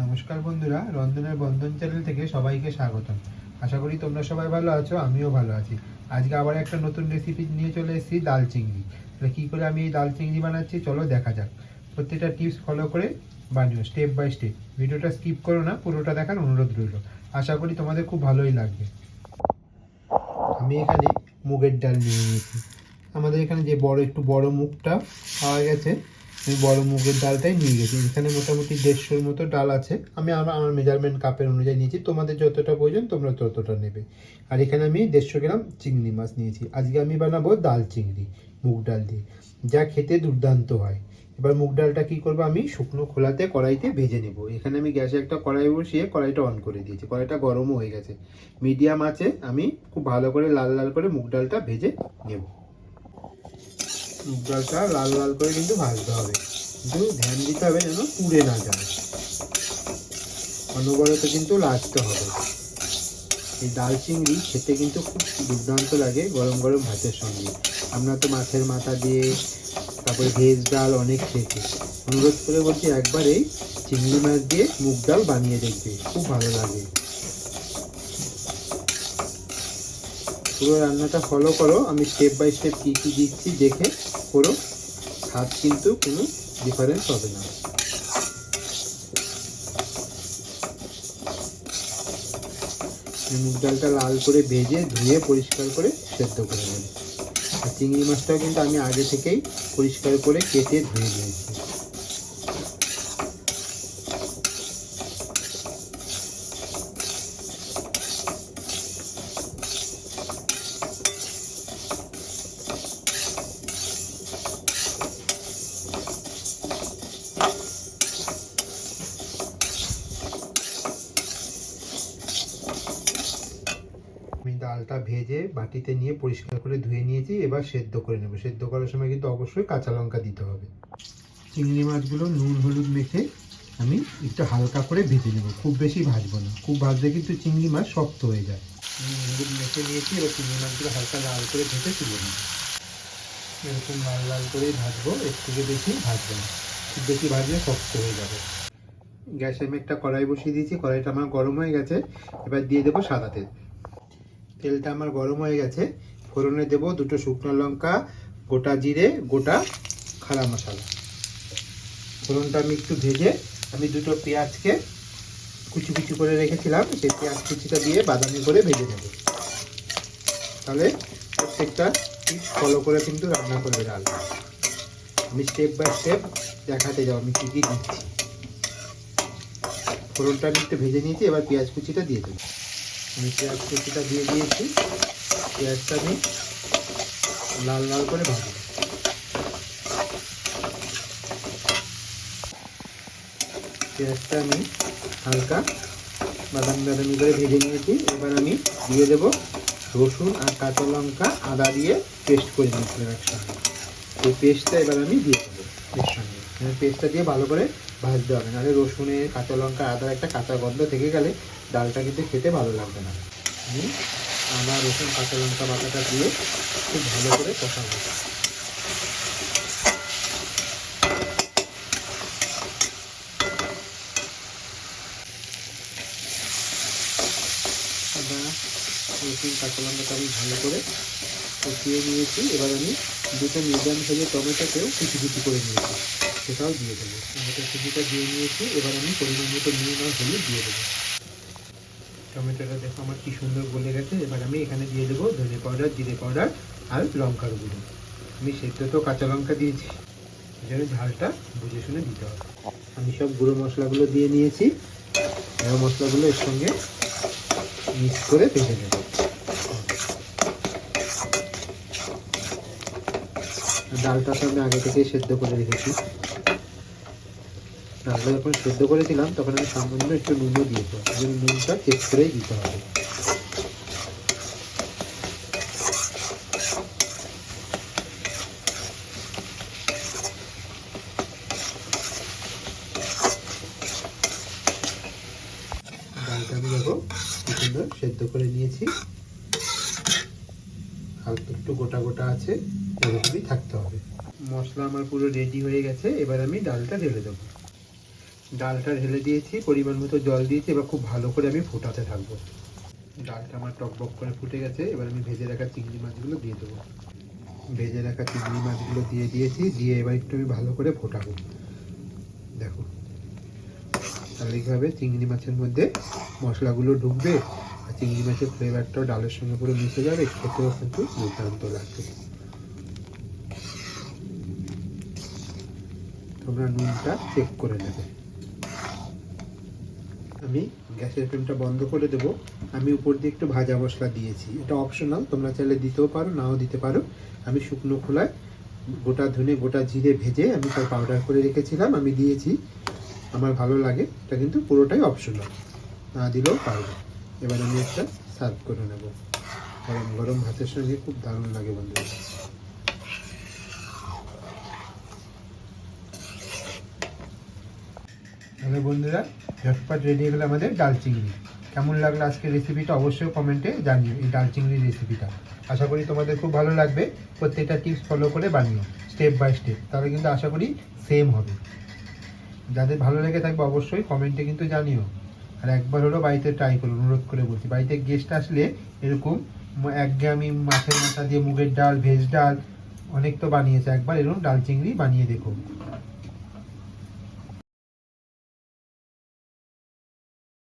নমস্কার বন্ধুরা, রন্ধনের বন্ধন চ্যানেল থেকে সবাইকে স্বাগতম। আশা করি তোমরা সবাই ভালো আছো, আমিও ভালো আছি। আজকে আবার একটা নতুন রেসিপি নিয়ে চলে এসেছি, ডাল চিংড়ি। তাহলে কী করে আমি এই ডাল চিংড়ি বানাচ্ছি চলো দেখা যাক। প্রত্যেকটা টিপস ফলো করে বানিও স্টেপ বাই স্টেপ। ভিডিওটা স্কিপ করো না, পুরোটা দেখার অনুরোধ রইল। আশা করি তোমাদের খুব ভালোই লাগবে। আমি এখানে মুগের ডাল নিয়ে নিয়েছি। আমাদের এখানে যে একটু বড় মুগটা পাওয়া গেছে, আমি বড় মুগের ডালটাই নিয়ে গেছি। এখানে মোটামুটি 150-র মতো ডাল আছে। আমি আমার মেজারমেন্ট কাপের অনুযায়ী নিয়েছি, তোমাদের যতটা প্রয়োজন তোমরা ততটা নেবে। আর এখানে আমি 150 গ্রাম চিংড়ি মাছ নিয়েছি। আজকে আমি বানাবো ডাল চিংড়ি মুগ ডাল দিয়ে, যা খেতে দুর্দান্ত হয়। এবার মুগ ডালটা কী করবো, আমি শুকনো খোলাতে কড়াইতে ভেজে নেব। এখানে আমি গ্যাসে একটা কড়াই বসিয়ে কড়াইটা অন করে দিয়েছি। কড়াইটা গরমও হয়ে গেছে। মিডিয়াম আঁচে আমি খুব ভালো করে লাল লাল করে মুগ ডালটা ভেজে নেব। মুগ ডালটা লাল লাল করে কিন্তু ভাজতে হবে, কিন্তু ধ্যান দিতে হবে যেন পুড়ে না যায়। অনবরত কিন্তু লাগতে হবে। এই ডাল চিংড়ি খেতে কিন্তু খুব দুর্দান্ত লাগে গরম গরম ভাতের সঙ্গে। আমরা তো মাছের মাথা দিয়ে, তারপরে ভেজ ডাল অনেক খেয়েছি। অনুরোধ করে বলছি, একবার এই চিংড়ি মাছ দিয়ে মুগ ডাল বানিয়ে দেখবে, খুব ভালো লাগে। পুরো রান্নাটা ফলো করো, আমি স্টেপ বাই স্টেপ কী কী দিচ্ছি দেখে করো। স্বাদ কিন্তু কোনো ডিফারেন্স হবে না। মুগ ডালটা লাল করে ভেজে ধুয়ে পরিষ্কার করে সেদ্ধ করে নেব। আর চিংড়ি মাছটাও কিন্তু আমি আগে থেকেই পরিষ্কার করে কেটে ধুয়ে নিয়েছি। আমি ডালটা ভেজে বাটিতে নিয়ে পরিষ্কার করে ধুয়ে নিয়েছি। এবার সেদ্ধ করে নেব। সেদ্ধ করার সময় কিন্তু অবশ্যই কাঁচা লঙ্কা দিতে হবে। চিংড়ি মাছগুলো নুন হলুদ মেখে আমি একটু হালকা করে ভেজে নেব, খুব বেশি ভাজবো না। খুব ভাজলে কিন্তু চিংড়ি মাছ শক্ত হয়ে যায়। হলুদ মেখে নিয়েছি। এবার চিংড়ি মাছগুলো হালকা লাল করে ভেজে তুলে নেব। এরকম লাল লাল করেই ভাজবো, এর থেকে বেশি ভাজবো না। খুব বেশি ভাজলে শক্ত হয়ে যাবে। গ্যাসে আমি একটা কড়াই বসিয়ে দিয়েছি। কড়াইটা আমার গরম হয়ে গেছে। এবার দিয়ে দেবো সাদা তেল। তেলটা আমার গরম হয়ে গেছে। ফোড়নে দেব 2টো শুকনো লঙ্কা, গোটা জিরে, গোটা খাড়া মশলা। ফোড়নটা আমি একটু ভেজে আমি 2টো পেঁয়াজকে কুচি কুচি করে রেখেছিলাম, সেই পেঁয়াজ কুচিটা দিয়ে বাদামি করে ভেজে নেব। তাহলে প্রত্যেকটা টিপস ফলো করে কিন্তু রান্না করবে ডাল। আমি স্টেপ বাই স্টেপ দেখাতে যাও আমি কী কী দিচ্ছি। ফোড়নটা আমি একটু ভেজে নিয়েছি। এবার পেঁয়াজ কুচিটা দিয়ে দেবো। আমি পেঁয়াজ কুচিটা দিয়ে দিয়েছি। পেঁয়াজটা আমি লাল লাল করে ভাজবো। পেঁয়াজটা আমি হালকা বাদামি করে ভেজে নিয়েছি। এবার আমি দিয়ে দেব রসুন আর কাঁচা লঙ্কা আদা দিয়ে পেস্ট করে নিয়েছিলাম একসঙ্গে। এই পেস্টটা এবার আমি দিয়ে দেবো এর সঙ্গে। পেস্টটা দিয়ে ভালো করে ভাজতে হবে, নাহলে রসুনের কাঁচা লঙ্কা আদার একটা কাঁচা গন্ধ থেকে গেলে ডালটা কিন্তু খেতে ভালো লাগবে না। আমি আদা রসুন কাঁচা লঙ্কা বাটাটা দিয়ে খুব ভালো করে কষাবো। আদা রসুন কাঁচা লঙ্কাটা আমি ভালো করে কষিয়ে নিয়েছি। এবার আমি 2টো মিডিয়াম সাইজের টমেটোকেও কুচি কুচি করে নিয়েছি, সেটাও দিয়ে দেবো। টমেটো কুচিটা দিয়ে নিয়েছি। এবার আমি পরিমাণ মতো নুন আর হলুদ দিয়ে দেবো। টমেটোটা দেখো আমার কি সুন্দর গলে গেছে। এবার আমি এখানে দিয়ে দেবো ধনে পাউডার, জিরে পাউডার আর লঙ্কার গুঁড়ো। আমি সেদ্ধ তো কাঁচা লঙ্কা দিয়েছি, এই জন্য ঝালটা বুঝে শুনে দিতে হবে। আমি সব গুঁড়ো মশলাগুলো দিয়ে নিয়েছি। গুঁড়ো মশলাগুলো এর সঙ্গে মিক্স করে ভেজে নেব। ডালটা তো আমি আগে থেকেই সেদ্ধ করে রেখেছি। ডালটা যখন সেদ্ধ করেছিলাম তখন আমি সামান্য একটু নুনও দিয়েছি, এই নুনটা চেক করেই দিতে হবে। ডালটা আমি দেখো কি সুন্দর সেদ্ধ করে নিয়েছি। হালকা একটু গোটা গোটা আছে, এরকমই থাকতে হবে। মশলা আমার পুরো রেডি হয়ে গেছে। এবার আমি ডালটা ঢেলে দেবো। ডালটা ঢেলে দিয়েছি, পরিমাণ মতো জল দিয়েছি, এবার খুব ভালো করে আমি ফোটাতে থাকবো। ডালটা আমার টকবক করে ফুটে গেছে, এবার আমি ভেজে রাখা চিংড়ি মাছগুলো দিয়ে দেবো। ভেজে রাখা চিংড়ি মাছগুলো দিয়ে দিয়েছি, দিয়ে এবার একটু আমি ভালো করে ফোটাবো। দেখো, তাহলে এইভাবে চিংড়ি মাছের মধ্যে মশলাগুলো ঢুকবে আর চিংড়ি মাছের ফ্লেভারটাও ডালের সঙ্গে পুরো মিশে যাবে, খেতেও কিন্তু দুর্দান্ত লাগবে। তোমরা নুনটা চেক করে নেবে। আমি গ্যাসের ফ্লেমটা বন্ধ করে দেবো। আমি উপর দিয়ে একটু ভাজা মশলা দিয়েছি, এটা অপশনাল, তোমরা চাইলে দিতেও পারো, নাও দিতে পারো। আমি শুকনো খোলায় গোটা ধনে গোটা জিরে ভেজে আমি তার পাউডার করে রেখেছিলাম, আমি দিয়েছি, আমার ভালো লাগে। এটা কিন্তু পুরোটাই অপশনাল, না দিলেও পারবে। এবার আমি একটা সার্ভ করে নেব, গরম গরম ভাতের সঙ্গে খুব দারুণ লাগে বন্ধুরা। তাহলে বন্ধুরা, ঝটপট রেডি হয়ে গেলো আমাদের ডাল চিংড়ি। কেমন লাগলো আজকের রেসিপিটা অবশ্যই কমেন্টে জানিও, এই ডাল চিংড়ির রেসিপিটা। আশা করি তোমাদের খুব ভালো লাগবে। প্রত্যেকটা টিপস ফলো করে বানিও স্টেপ বাই স্টেপ, তাহলে কিন্তু আশা করি সেম হবে। যাদের ভালো লেগে থাকবে অবশ্যই কমেন্টে কিন্তু জানিও। আর একবার হলো বাড়িতে ট্রাই করো, অনুরোধ করে বলছি। বাড়িতে গেস্ট আসলে এরকম একঘেয়েমি মাছের মাথা দিয়ে মুগের ডাল, ভেজ ডাল অনেক তো বানিয়েছে, একবার এরকম ডাল চিংড়ি বানিয়ে দেখো।